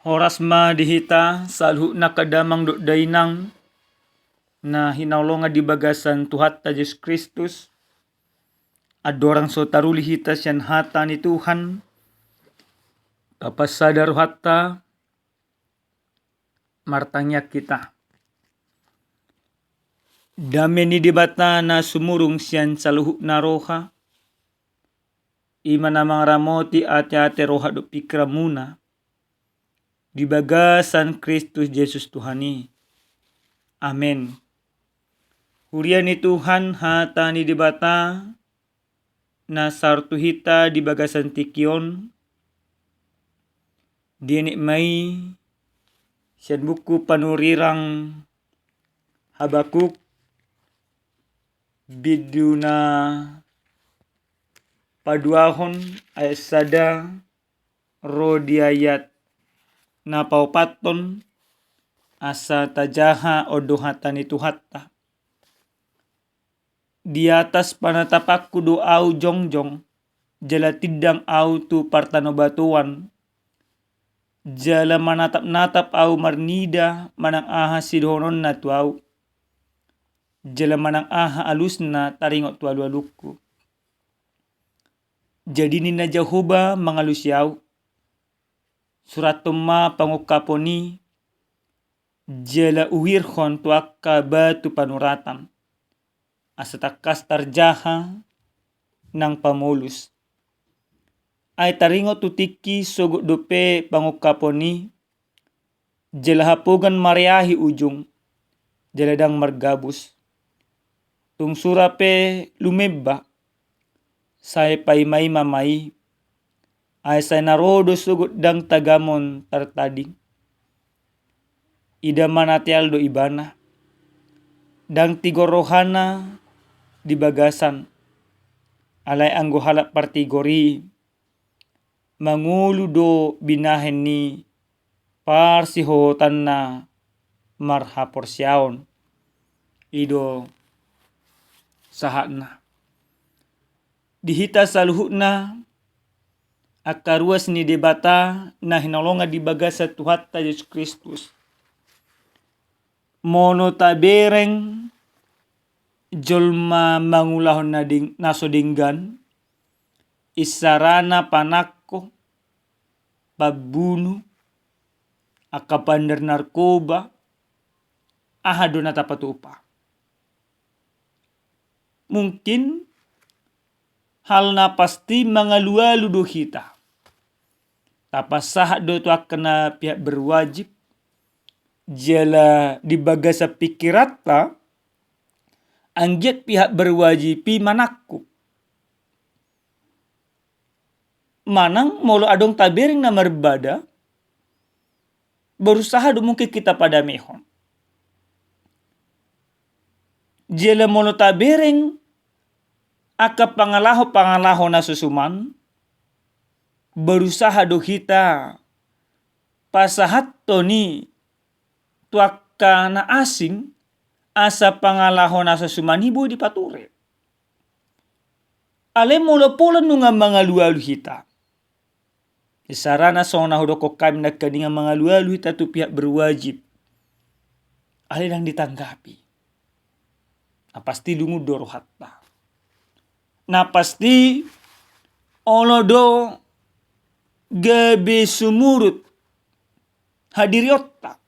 Horas ma dihita salhu na kadamang do dainang na hinaulonga di bagasan Tuhan Yesus Kristus. Adorang so taruli hita siyan hata ni Tuhan. Kapasadar hatta martanya kita. Dame ni dibata na sumurung siyan saluhu na roha. Ima namang ramoti ate-ate roha do pikra muna. Di bagasan Kristus Yesus Tuhani. Amen. Hurian ni Tuhan hata ni dibata na sartu hita di bagasan tikion. Dinik mai siyan buku panurirang Habakuk bidu na paduahon ayat sada ro di ayat na paupaton asa tajaha odohatan itu hatta. Di atas panatapakku do au jongjong, jala tidang au tu partanobatuan, jala manatap-natap au marnida manang aha sidhonon na tu au, jala manang aha alusna taringot tu alu-aluku. Jadi nina Jehovah mangalusiau, surat tumma pangukaponi, jala uwirhon tu akka batu panuratan, asatakas tarjaha nang pamulus. Ay taringot tu tiki sogot dope pangukaponi, jala hapugan mariahi ujung, jala dang margabus. Tung surape lumeba, say paimay mamay, ay say narodo sugot dang tagamon tartading. Ida manatial do ibana, dang tigorohana di bagasan, alay anggo halap partigori, mangulu do binahen ni parsihotan na marhaporsyaon, ido sahatna. Dihita saluhuna akaruas ni debata na hinalonga di bagasa Tuhan Yesus Kristus. Mono tabereng jolma mangulahon na nasodinggan, isarana panakko, pagbunuh, akapandar narkoba, ahado na tapatupa. Mungkin hal na pasti mangalualu do hita. Tapasah do tu akana pihak berwajib, jala di bagasa pikirata, angget pihak berwajibi manakku. Manang molo adong tabering na marbada, berusaha do mungkin kita pada mehon. Jala molo tabering aka pangalaho na susuman, berusaha do kita pasahat toni tuaka na asing asa pangalaho na susuman ibu di pature. Ale molo pola nunga mangalualu hita. Isarana sona hodoko kami na kaninga mangalualu hita tu pihak berwajib. Ale nang ditanggapi. Na pasti lungu doro hatta. Na pasti olodo gabe sumurut hadiriotta.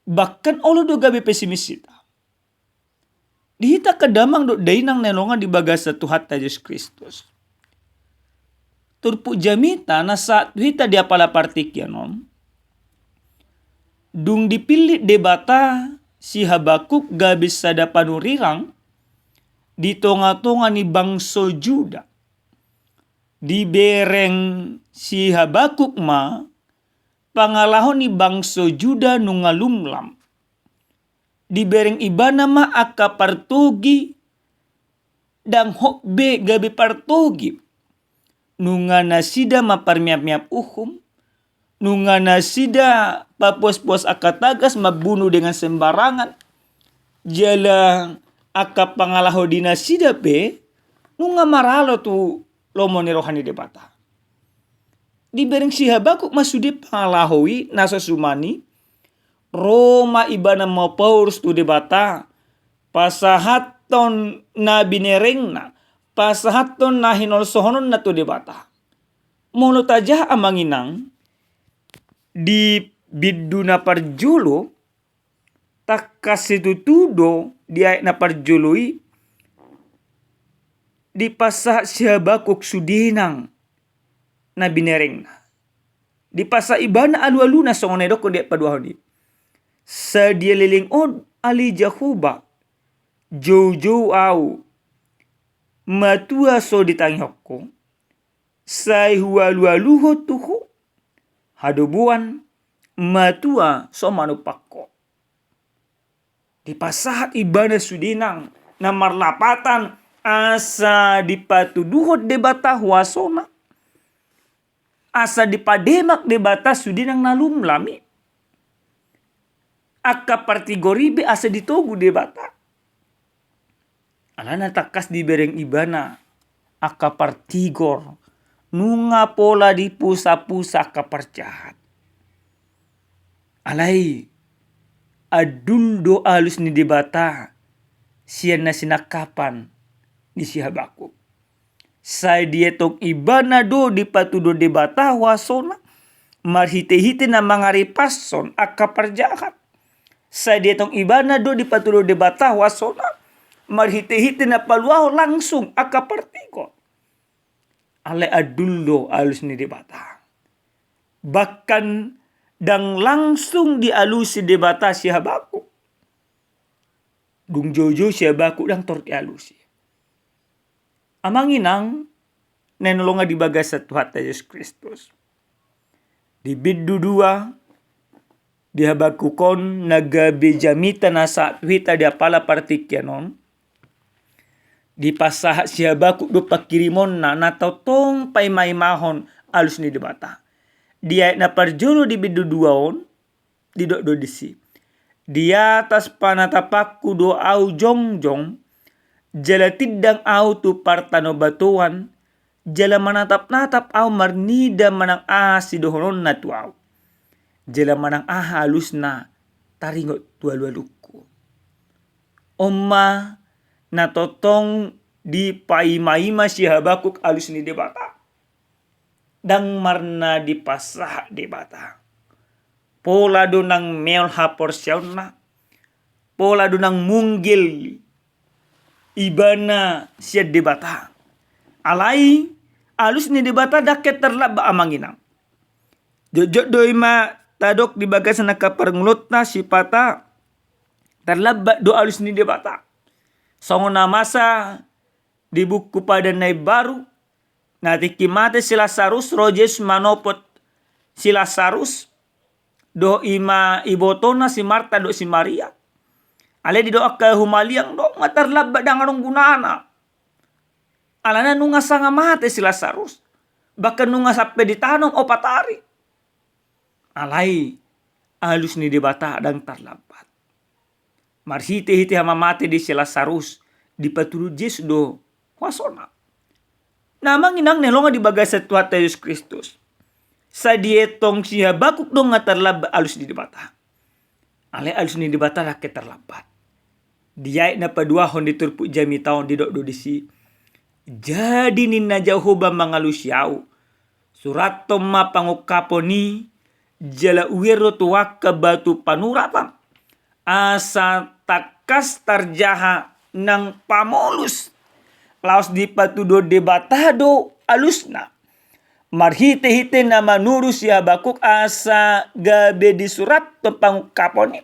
Bahkan olodo gabe pesimisita. Dihita kadamang do dainang nelonga di bagasa Tuhan Yesus Kristus. Turpu jamita na saat hita di apala partikyanon. Dung dipilih debata si Habakuk gabis sada panurirang di tonga-tonga ni bangso Juda. Di bereng si Habakuk ma pangalahon ni bangso Juda nungalumlam. Di bereng ibana ma aka partugi dang hokbe gabi partugi. Nunga nasida maparmiap-miap uhum. Nunga nasida papos-pos akatagas mabunuh dengan sembarangan. Jala aka pangalaho dinasida pe nunga maralo tu lomo ni rohani debata. Di bereng si Habakuk masude pangalahowi nasa sumani. Roma ibana mau paurus tu debata. Pasahaton na binerengna. Pasahaton na hinol sohonon na tu debata. Mono tajah amanginang. Di biddu na parjolo. Takas itu tudo dia na parjoloi. Di pasah si Habakuk sudinang na binereng na. Di pasah ibana alu-alu na songon edok ko dia paduahon di. Sa dia liling od ali Jahuba. Jow au. Matua so ditangyok ko. Say hualu-aluho tuho. Hadubuan. Matua so manupakko. Di pasah ibana sudinang na marlapatan. Asa dipatuduhot debata huasona. Asa dipademak debata sudinang nalumlami. Aka partigoribe asa ditogu debata. Alana takas di bereng ibana. Aka partigor. Nunga pola di pusa-pusa kaparcahat. Alay. Aduldo alus ni debata. Siyan na sinakapan. Di si Habakuk. Say dietong ibana do di patudo debata wasona. Marhite-hite na mga ripason akaparjahat. Say dietong ibana do di patudo debata wasona. Marhite-hite na paluaho langsung akapartiko. Ale aduldo alus ni debata. Bahkan dang langsung dialusi debata si Habakuk. Dung jojo si Habakuk dang torti alusi. Amanginang nenolonga di bagas sa Tuhan Yesus Kristus. Di biddu dua, di Habakukon nagabejamita na sa tuhita di apala partikyanon. Di pasah si Habakuk do pakirimon na natotong paimaimahon alus ni debata. Dia na parjolo di biddu duaon, di do disi. Di atas panatapakku do au jongjong. Jala tidang au tu partano batuan. Jala manatap-natap au marnida manang si dohonon na tu au. Jala manang halus na taringot tualualuku. Oma na totong di paimaima si Habakuk alus ni debata. Dang marna di pasah debata. Pola do nang meol hapor siyaon na. Pola do nang munggil ibana siya debata. Alay, alus ni debata daket terlaba amanginang. Jojot doi ma tadok di bagas na kaparngulot na si pata. Terlaba do alus ni debata. Songo na masa di buku pada nai baru. Natikimate si Lazarus rojes manopot si Lazarus. Do ima ibotona si Marta do si Maria. Ale di doa ke humaliang do matarlaba dangarong gunana. Alana nunga sanga mate si Lazarus. Bahkan nunga sampai ditanong o patari. Alay alus ni debata dang tarlabat. Marhite-hite hama mate di si Lazarus. Di patulu Yesus do wasona. Namang inang nelonga di bagas sa Tuhan Yesus Kristus. Sa dietong si Habakuk do nga tarlabat alus ni debata. Ale alus ni debata rakyat terlambat. Dia na paduahon di turpu jami taon di dok disi. Jadi nina Jahoba mangalusiaw. Surat toma pangukaponi. Jala uwero tuwak ke batu panuratan. Asa takas tarjaha ng pamolus. Laos di patudo debatado alusna. Marhite-hite na manuru si Habakuk asa gabe di surat to pangukaponi.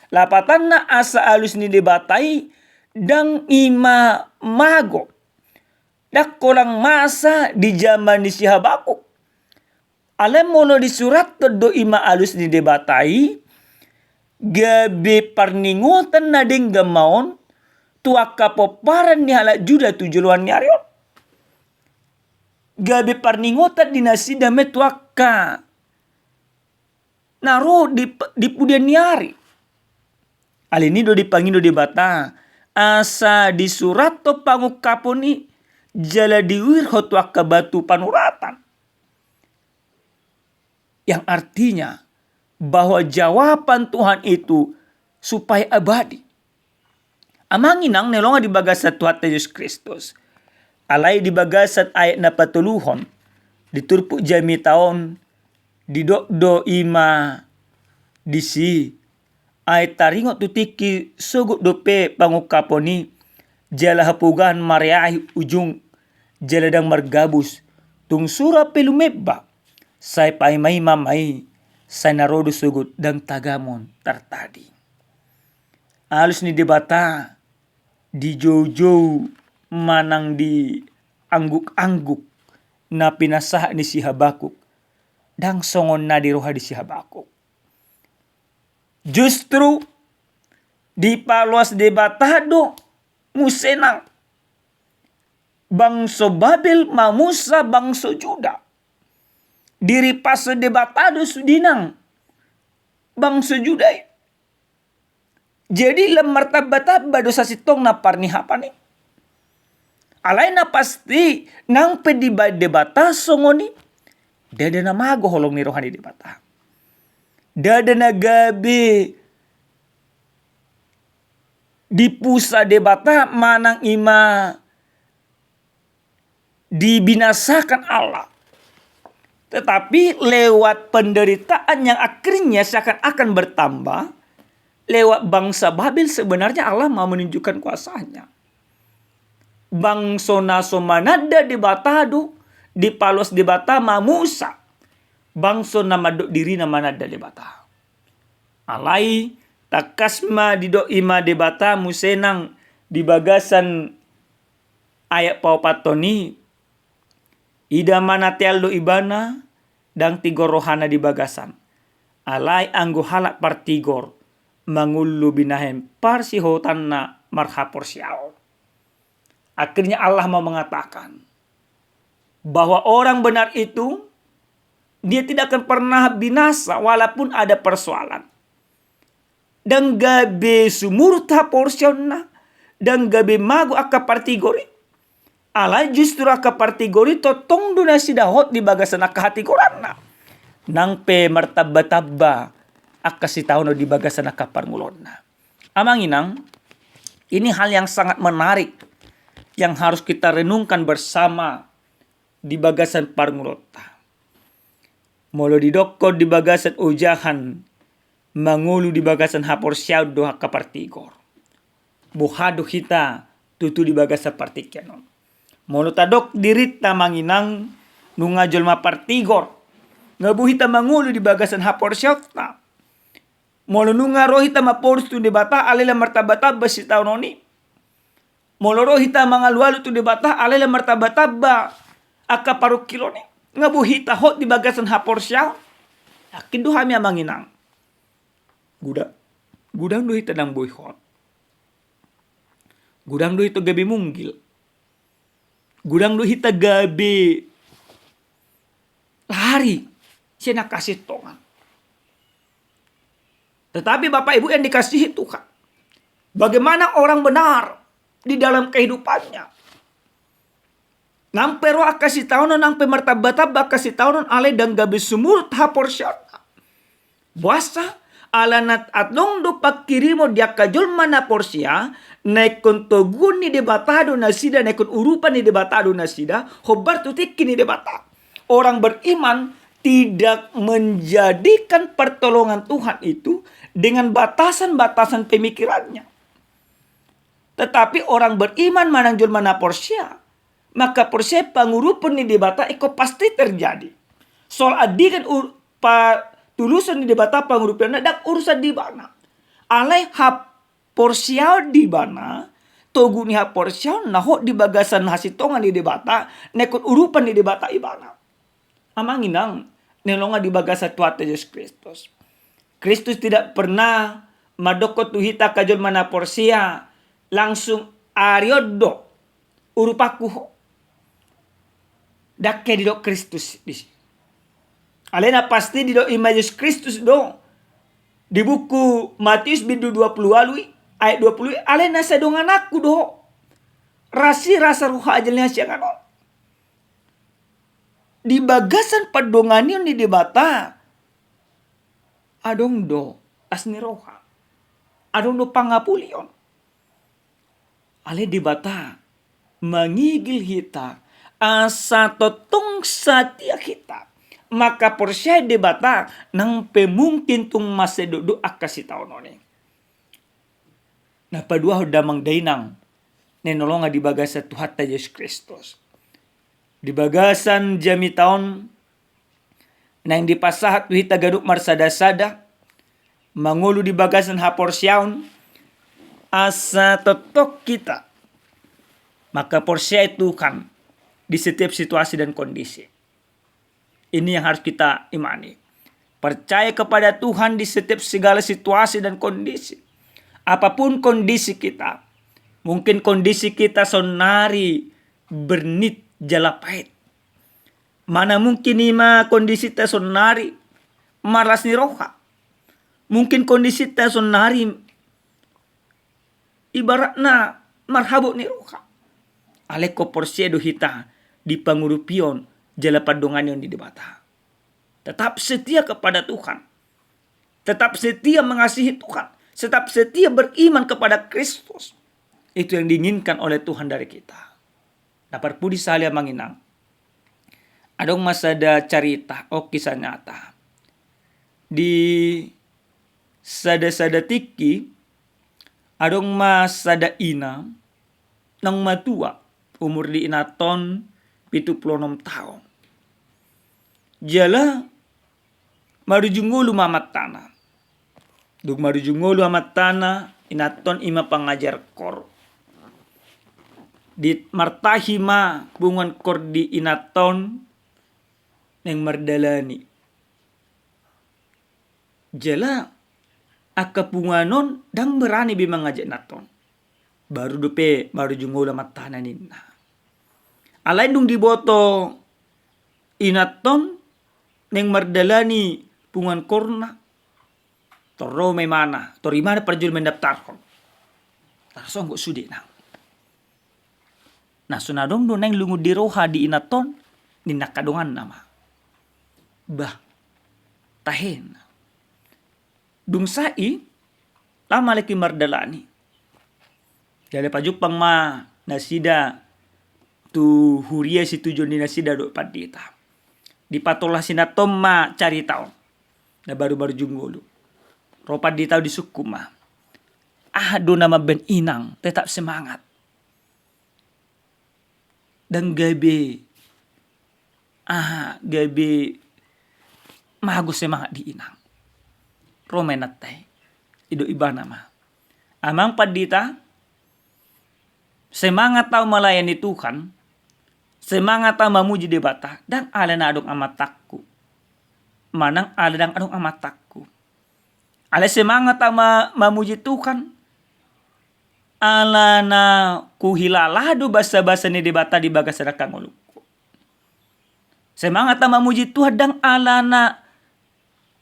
Lapatan na asa alus ni debatai dang ima mago. Dakko lang masa di zaman ni si Habakuk. Alam mo no di surat do ima alus ni debatai. Gabi parningutan na ding gamaon. Tuak kapoparan ni halak juda tujuluan nyarion. Gabi parningutan di nasida me tuak ka. Naro di pudian nyari. Alini do dipangindo di bata. Asa di surat to pangukaponi. Jala diwir hotwak ke batu panuratan. Yang artinya bahwa jawaban Tuhan itu supaya abadi. Amanginang nelonga di bagasat Tuhan Yesus Kristus. Alay di bagasat ayat na patuluhon. Diturpuk jami taon. Didokdo ima disi. Ay taringot tutiki sugut dope pangukaponi. Jala hapugan mariahi ujung. Jaladang margabus. Tung sura pelumeba. Say paimay mamay. Say narodo sugut dang tagamon tartadi. Alus ni debata. Di jojo manang di angguk-angguk na pinasah ni si Habakuk. Dang songon na di roha di si Habakuk. Justru di paluas debatado musenang bangso Babel mamusa bangso Juda. Diri paso debatado sudinang bangso Juda. Jadi lemar tabba dosa sitong na parniha pani. Alay na pasti nang pediba debata songoni. Dada na mago holong ni rohani debata. Dada na gabi di pusa debata manang ima dibinasakan Allah. Tetapi lewat penderitaan yang akhirnya seakan-akan bertambah. Lewat bangsa Babel sebenarnya Allah mau menunjukkan kuasanya. Bangso naso manada di batado, di palos di bata mamusa. Bangso namadok diri na manada di bata. Alai takasma didok ima di bata musenang di bagasan ayat paupatoni. Ida manatial do ibana dang tigor rohana di bagasan. Alai anggo halak partigor. Mangulu binahem parsihotan na marhapor siao. Akhirnya Allah mau mengatakan bahwa orang benar itu dia tidak akan pernah binasa walaupun ada persoalan. Dan gabe sumur tapor siona dan gabe magu akka partigori. Allah justru akka partigori totong donasi dahot di bagasan akka hati korana. Nang pe martabba-tabba akasi tahu di bagasan kapar ngulonna. Amanginang, ini hal yang sangat menarik yang harus kita renungkan bersama di bagasan parngulota. Molo didokko di bagasan ujahan, mangulu di bagasan hapor siaw do kapartigor. Buhado kita tutu di bagasan partikyanon. Molo tadok dirita manginang nungajol mapartigor. Ngabuhita mangulu di bagasan hapor siaw na. Molo nunga rohita mapors tu debata alela martabata si taunoni. Molo rohita mangalualu tu debata alela martabata aka paruk kilone. Ngabuhita hot di bagasan haporsya. Yakin do hami amanginang. Gudang do hita nang boy hot. Gudang do hita gabi munggil. Gudang do hita gabi lari. Siya nakasih tongan. Tetapi Bapak Ibu yang dikasihi Tuhan. Bagaimana orang benar di dalam kehidupannya. Nampe roh kasih tahunan, nampe martabata kasih tahunan ale dan gabi sumur tahapor syarna. Buasa alanat atlong do pakirimo dia kajol mana porsia. Naikon toguni debatado nasida, naikon urupan ni debatado nasida. Hobar tutik kini debata. Orang beriman tidak menjadikan pertolongan Tuhan itu dengan batasan-batasan pemikirannya. Tetapi orang beriman manangjul mana porsia, maka porsia pangurupan ni debata iko pasti terjadi. Soal adikan tulusan ni debata pangurupan dak urusan di bana. Alai hap porsia di bana, togu ni hap porsia naho di bagasan hasitongan di debata, nekot urupan di debata ibana. Amanginang nelonga di bagasa Tuhan Yesus Kristus. Kristus tidak pernah madoko tuhita kajol mana porsia langsung ariodo urupaku dakke di do Kristus di. Alena pasti di do ima Yesus Kristus do di buku Matius bidu 20 alui ayat 20 alena sedongan aku do rasi rasa ruha ajalnya siangan di bagasan padonganion di debata adong do asni roha. Adong do pangapulion. Ale di bata mangigil hita asa totong satia kita. Maka porsiya di bata nang pemungkin tung masedudu akasitaw noni. Napadua damang dainang nenolonga di bagasa Tuhan ta Yesus Kristus. Di bagasan jami taon nang dipasahat hita gaduk marsada-sada mangulu di bagasan haporsyaon asa totok kita. Maka porsiya itu kan di setiap situasi dan kondisi. Ini yang harus kita imani. Percaya kepada Tuhan di setiap segala situasi dan kondisi. Apapun kondisi kita. Mungkin kondisi kita sonari bernit jalapait. Mana mungkin ima kondisi kita sonari malas ni roha. Mungkin kondisi kita sonari ibaratna marhabuk ni roha. Aleko porsedo hita di pangurupion jala padongan yang di debata. Tetap setia kepada Tuhan. Tetap setia mengasihi Tuhan. Tetap setia beriman kepada Kristus. Itu yang diinginkan oleh Tuhan dari kita. Dapat pudi salia manginang. Adong masada carita o kisah nyata. Di sada-sada tiki adong masada ina nang matua umur di inaton 76 tahun. Jala marujungulu mamat tanah. Dug marujungulu amat tanah inaton ima pangajar kor. Di martahima bungan kor di inaton neng mardalani. Jala akapunganon dang berani bimang ngajak naton. Baru dupe marujungulu amat tanah nina. Alay dung diboto inaton neng mardalani pungan korna toro may mana torimana parjul mendaftarkon tarsong go sudi na sunadong do neng lungud di roha di inaton ninakadungan nama bah tahen dung sai lama leki mardalani jale pajupang ma nasida tu huria si tujuan di nasida do padita. Di patolah sinatom ma cari taon. Na baru-baru junggolo. Ropa di tao di sukuma. Do nama ben inang tetap semangat. Dan gabi mahago semangat di inang. Romenat tay. Ido iba nama. Amang padita semangat tau melayani Tuhan. Semangat tau mamuji debata. Dan ala na adong amatakku. Manang ala dang adong amatakku. Ala semangat tau mamuji Tuhan. Ala na kuhilalado basa-basa ni debata di bagas rakang ulukku. Semangat tau mamuji Tuhan dan ala na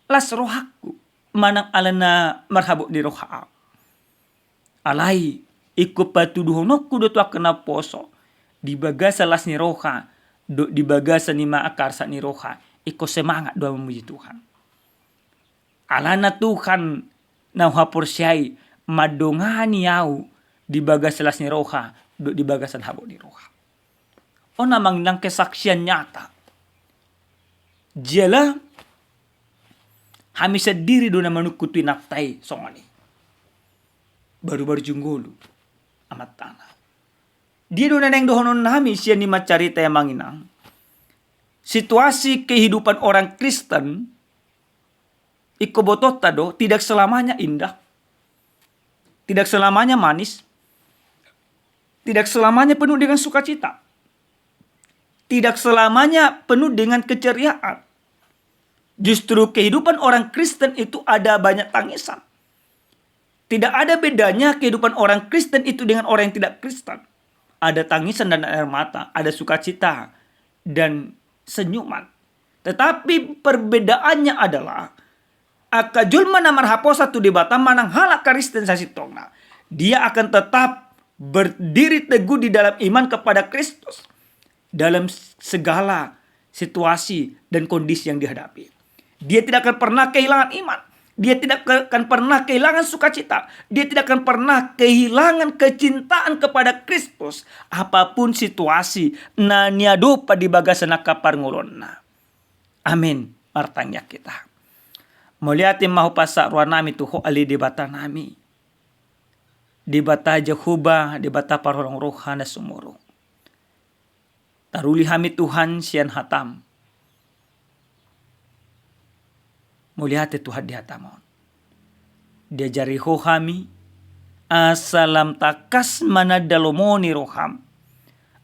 las rohaku. Manang ala na marhabuk di roha. Alai ikut patuduhonokku do tua kena poso. Di bagasa las ni roha, di bagasa ni maakar sa ni roha, iko semangat doa memuji Tuhan. Alana Tuhan na haporsyai madongani yau di bagasa las ni roha, di bagasan habok ni roha. O namang nang kesaksian nyata. Jala hamisa diri do na manukutu naptai songani. Baru-baru junggulu amat tanah. Dia do neng dohonon nami siya ni macarita yang manginang. Situasi kehidupan orang Kristen ikobotot tado tidak selamanya indah. Tidak selamanya manis. Tidak selamanya penuh dengan sukacita. Tidak selamanya penuh dengan keceriaan. Justru kehidupan orang Kristen itu ada banyak tangisan. Tidak ada bedanya kehidupan orang Kristen itu dengan orang yang tidak Kristen. Ada tangisan dan air mata, ada sukacita dan senyuman. Tetapi perbedaannya adalah akajul mana marhapo satu debata manang halak Kristen sasitongna. Dia akan tetap berdiri teguh di dalam iman kepada Kristus dalam segala situasi dan kondisi yang dihadapi. Dia tidak akan pernah kehilangan iman. Dia tidak akan pernah kehilangan sukacita. Dia tidak akan pernah kehilangan kecintaan kepada Kristus. Apapun situasi, na niado pa di bagasana kaparngulonna. Amin. Martanya kita. Muliatin mahupasa ruang nami tuho ali di bata nami. Di bata Jehovah, di bata parorong rohana sumurong. Taruli kami Tuhan sian hatam. Muliate Tuhan di hatamon. Diajari ho kami. Asalam takas manadalomoni roham.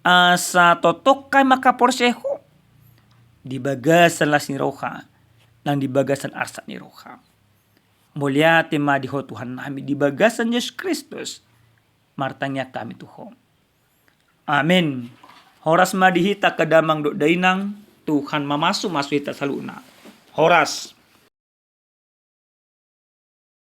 Asa totok kay makaporseho. Di bagasan las ni roha. Nang di bagasan arsa ni roha. Muliate madiho Tuhan nami. Di bagasan Yesus Kristus. Martanya kami Tuhan. Amin. Horas madihita kadamang do dainang Tuhan masuk hita saluna. Horas.